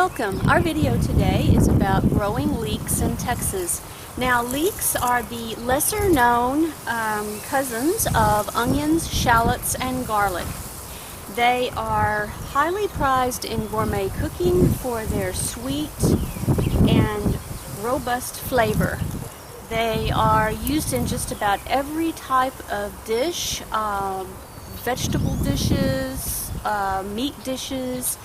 Welcome. Our video today is about growing leeks in Texas. Now, leeks are the lesser known cousins of onions, shallots, and garlic. They are highly prized in gourmet cooking for their sweet and robust flavor. They are used in just about every type of dish, vegetable dishes, meat dishes.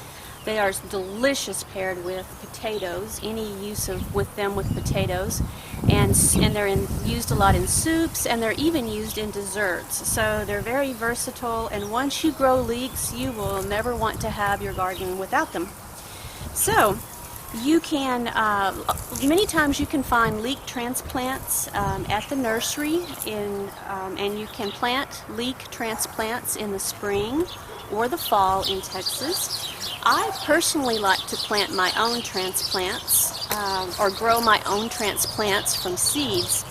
They are delicious paired with potatoes, any use with them with potatoes, and they're used a lot in soups, and they're even used in desserts. So they're very versatile, and once you grow leeks, you will never want to have your garden without them. So you can, many times you can find leek transplants at the nursery, and you can plant leek transplants in the spring or the fall in Texas. I personally like to plant my own transplants or grow my own transplants from seeds.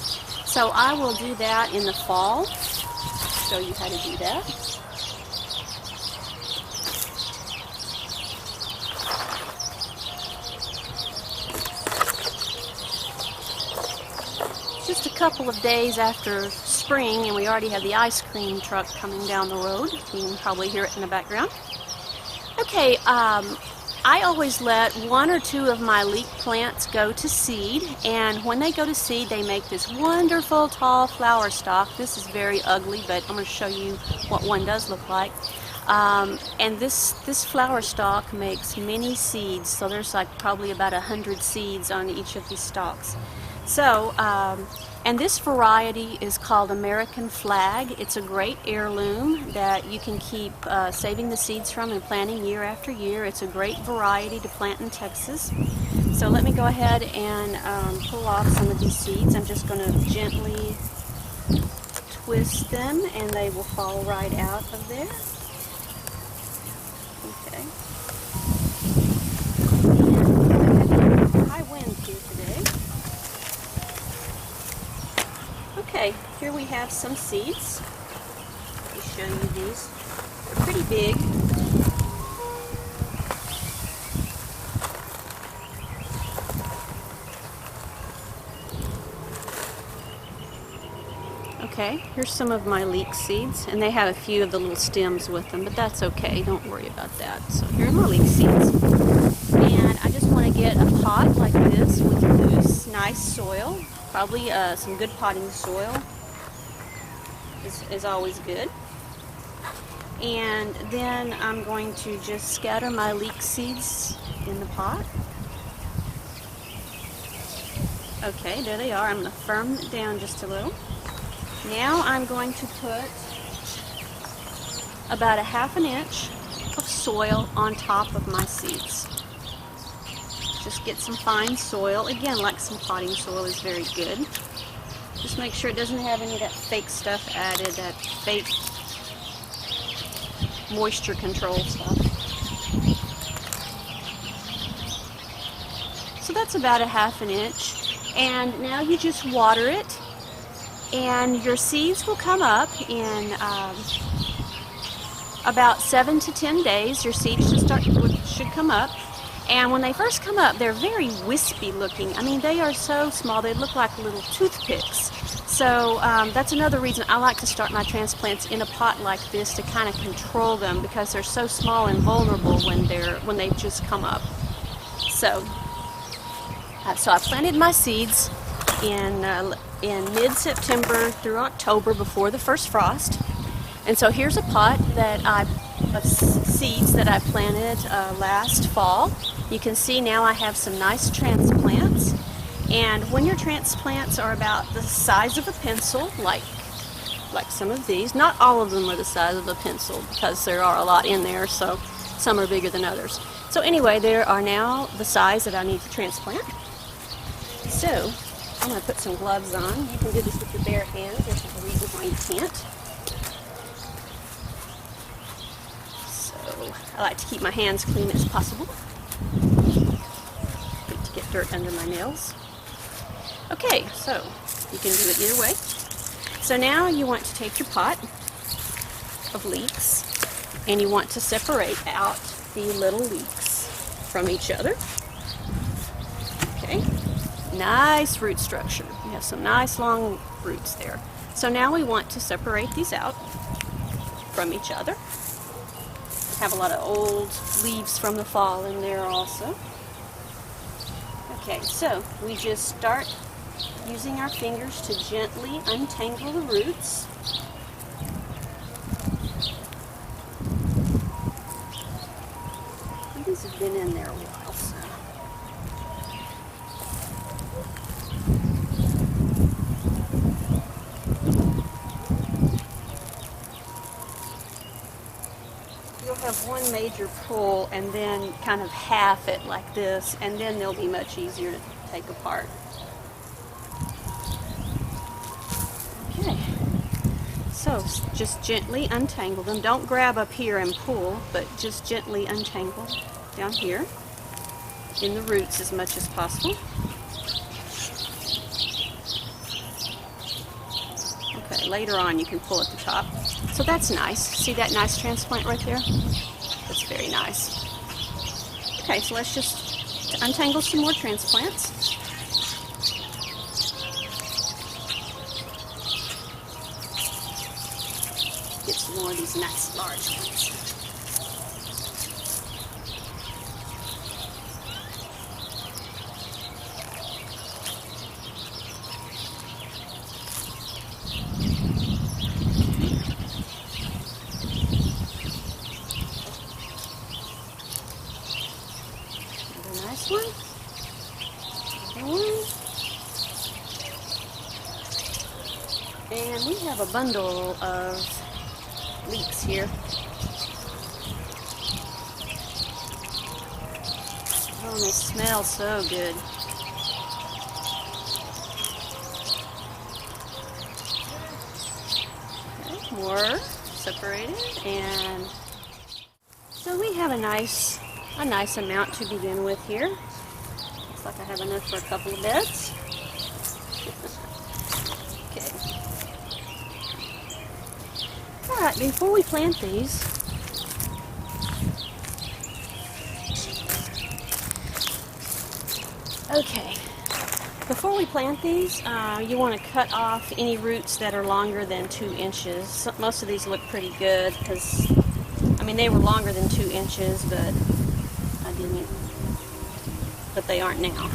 So I will do that in the fall. Show you how to do that. Just a couple of days after spring, and we already have the ice cream truck coming down the road. You can probably hear it in the background. Okay, I always let one or two of my leek plants go to seed, and when they go to seed, they make this wonderful tall flower stalk. This is very ugly, but I'm going to show you what one does look like. And this flower stalk makes many seeds, so there's like probably about 100 seeds on each of these stalks. So, and this variety is called American Flag. It's a great heirloom that you can keep saving the seeds from and planting year after year. It's a great variety to plant in Texas. So let me go ahead and pull off some of these seeds. I'm just going to gently twist them, and they will fall right out of there. Okay. High wind here today. Okay, here we have some seeds. Let me show you these. They're pretty big. Okay, here's some of my leek seeds, and they have a few of the little stems with them, but that's okay, don't worry about that. So here are my leek seeds. And I just want to get a pot like this with loose, nice soil. Probably some good potting soil is always good. And then I'm going to just scatter my leek seeds in the pot. Okay, there they are. I'm going to firm it down just a little. Now I'm going to put about a ½ inch of soil on top of my seeds. Just get some fine soil. Again, like some potting soil is very good. Just make sure it doesn't have any of that fake stuff added, that fake moisture control stuff. So that's about a ½ inch. And now you just water it, and your seeds will come up in about 7 to 10 days. Your seeds should come up. And when they first come up, they're very wispy looking. I mean, they are so small, they look like little toothpicks. So that's another reason I like to start my transplants in a pot like this, to kind of control them, because they're so small and vulnerable when they've just come up. So I planted my seeds in mid-September through October, before the first frost. And so here's a pot of seeds that I planted last fall. You can see now I have some nice transplants. And when your transplants are about the size of a pencil, like some of these, not all of them are the size of a pencil, because there are a lot in there, so some are bigger than others. So anyway, there are now the size that I need to transplant. So I'm going to put some gloves on. You can do this with your bare hands. There's no reason why you can't. I like to keep my hands clean as possible. Hate to get dirt under my nails. Okay, so you can do it either way. So now you want to take your pot of leeks, and you want to separate out the little leeks from each other. nice root structure. You have some nice long roots there. So now we want to separate these out from each other. Have a lot of old leaves from the fall in there also. Okay, so we just start using our fingers to gently untangle the roots. These have been in there a while, so. You'll have one major pull and then kind of half it like this, and then they'll be much easier to take apart. Okay, so just gently untangle them. Don't grab up here and pull, but just gently untangle down here in the roots as much as possible. Okay, later on you can pull at the top. So that's nice. See that nice transplant right there? That's very nice. Okay, so let's just untangle some more transplants. Get some more of these nice large ones. Nice one. Another one. And we have a bundle of leeks here. Oh, and they smell so good. Okay, more separated, and so we have a nice amount to begin with here. Looks like I have enough for a couple of beds. Okay. Alright, before we plant these, you want to cut off any roots that are longer than 2 inches. Most of these look pretty good because, I mean, they were longer than 2 inches, but but they aren't now.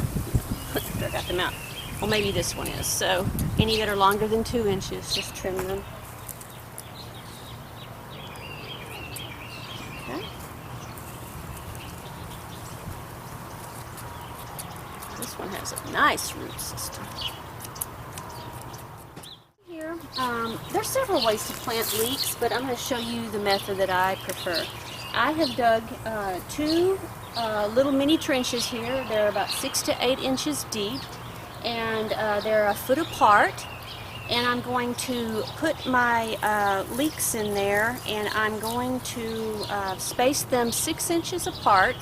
I got them out. Well, maybe this one is. So any that are longer than 2 inches, just trim them. Okay. This one has a nice root system. Here, there's several ways to plant leeks, but I'm going to show you the method that I prefer. I have dug 2 little mini trenches here. They're about 6 to 8 inches deep, and they're a foot apart. And I'm going to put my leeks in there, and I'm going to space them 6 inches apart,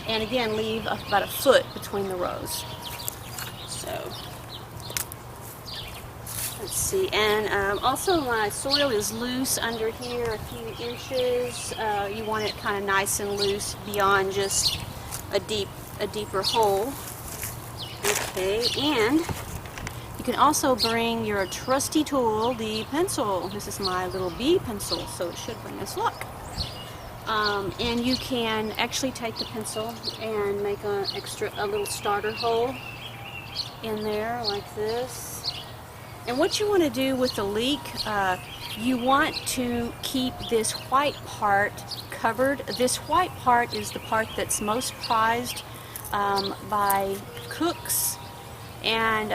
and again leave about a foot between the rows. So let's see, and also my soil is loose under here, a few inches. You want it kind of nice and loose beyond just a deeper hole. Okay, and you can also bring your trusty tool, the pencil. This is my little bee pencil, so it should bring us luck. And you can actually take the pencil and make a little starter hole in there like this. And what you want to do with the leek, you want to keep this white part covered. This white part is the part that's most prized by cooks, and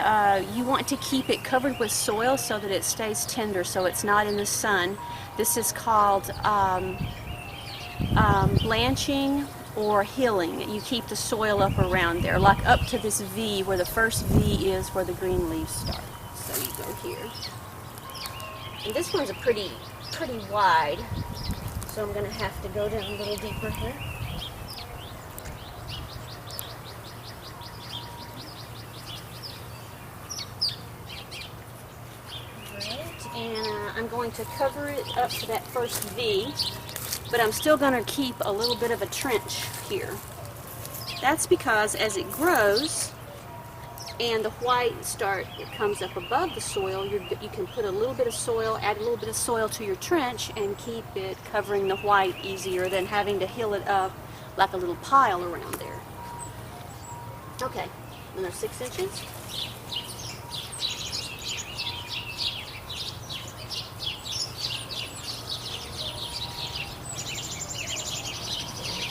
you want to keep it covered with soil so that it stays tender, so it's not in the sun. This is called blanching or hilling. You keep the soil up around there, like up to this V, where the first V is where the green leaves start. So you go here, and this one's a pretty wide, so I'm going to have to go down a little deeper here. Alright, and I'm going to cover it up to that first V, but I'm still going to keep a little bit of a trench here. That's because as it grows, and the white it comes up above the soil, you can put a little bit of soil, add a little bit of soil to your trench, and keep it covering the white easier than having to hill it up like a little pile around there. Okay, another 6 inches.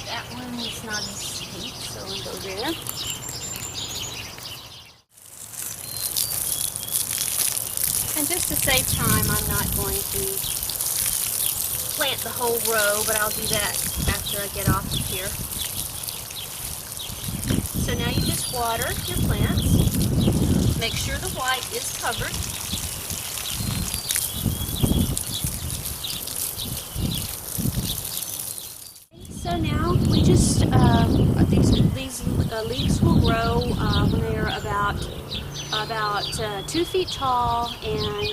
That one is not as deep, so we'll go there. And just to save time, I'm not going to plant the whole row, but I'll do that after I get off of here. So now you just water your plants. Make sure the white is covered. So now we just, these leeks will grow when they're about 2 feet tall, and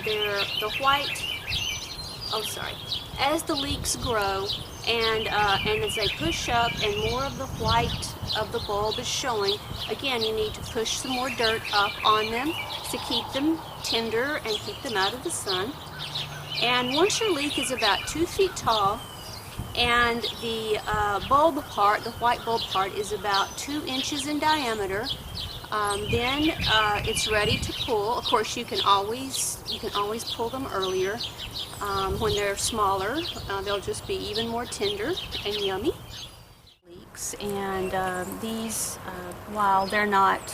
as the leeks grow and as they push up and more of the white of the bulb is showing, again you need to push some more dirt up on them to keep them tender and keep them out of the sun. And once your leek is about 2 feet tall and the bulb part, the white bulb part, is about 2 inches in diameter, then it's ready to pull. Of course, you can always pull them earlier. When they're smaller, they'll just be even more tender and yummy. Leeks, and these, while they're not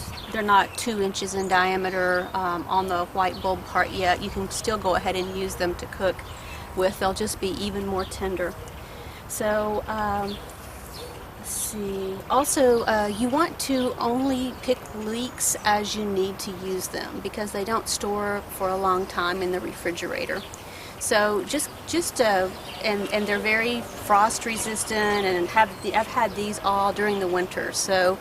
2 inches in diameter on the white bulb part yet, you can still go ahead and use them to cook with. They'll just be even more tender. So let's see. Also, you want to only pick leeks as you need to use them, because they don't store for a long time in the refrigerator. So and they're very frost resistant, and I've had these all during the winter. So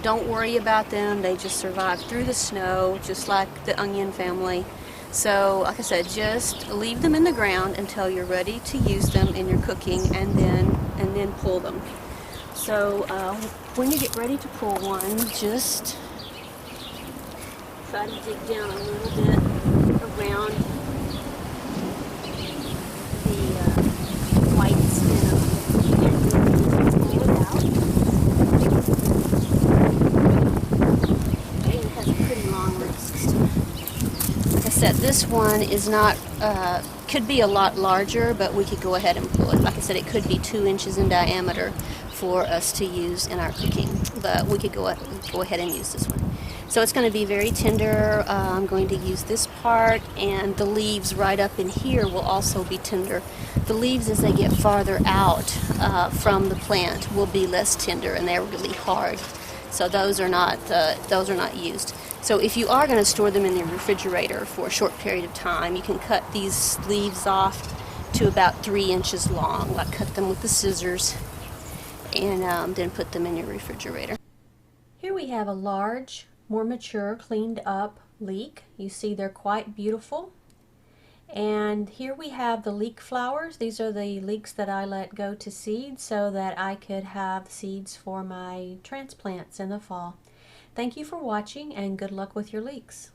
don't worry about them. They just survive through the snow, just like the onion family. So, like I said, just leave them in the ground until you're ready to use them in your cooking, and then pull them. So, when you get ready to pull one, just try to dig down a little bit around the white stem and then pull it out. Okay, it has a pretty long root system. Like I said, this one is not, could be a lot larger, but we could go ahead and pull it. Like I said, it could be 2 inches in diameter for us to use in our cooking, but we could go ahead and use this one. So it's going to be very tender. I'm going to use this part, and the leaves right up in here will also be tender. The leaves, as they get farther out from the plant, will be less tender, and they're really hard. So those are not used. So if you are going to store them in the refrigerator for a short period of time, you can cut these leaves off to about 3 inches long. Like cut them with the scissors, and then put them in your refrigerator. Here we have a large, more mature, cleaned up leek. You see they're quite beautiful. And here we have the leek flowers. These are the leeks that I let go to seed so that I could have seeds for my transplants in the fall. Thank you for watching, and good luck with your leeks.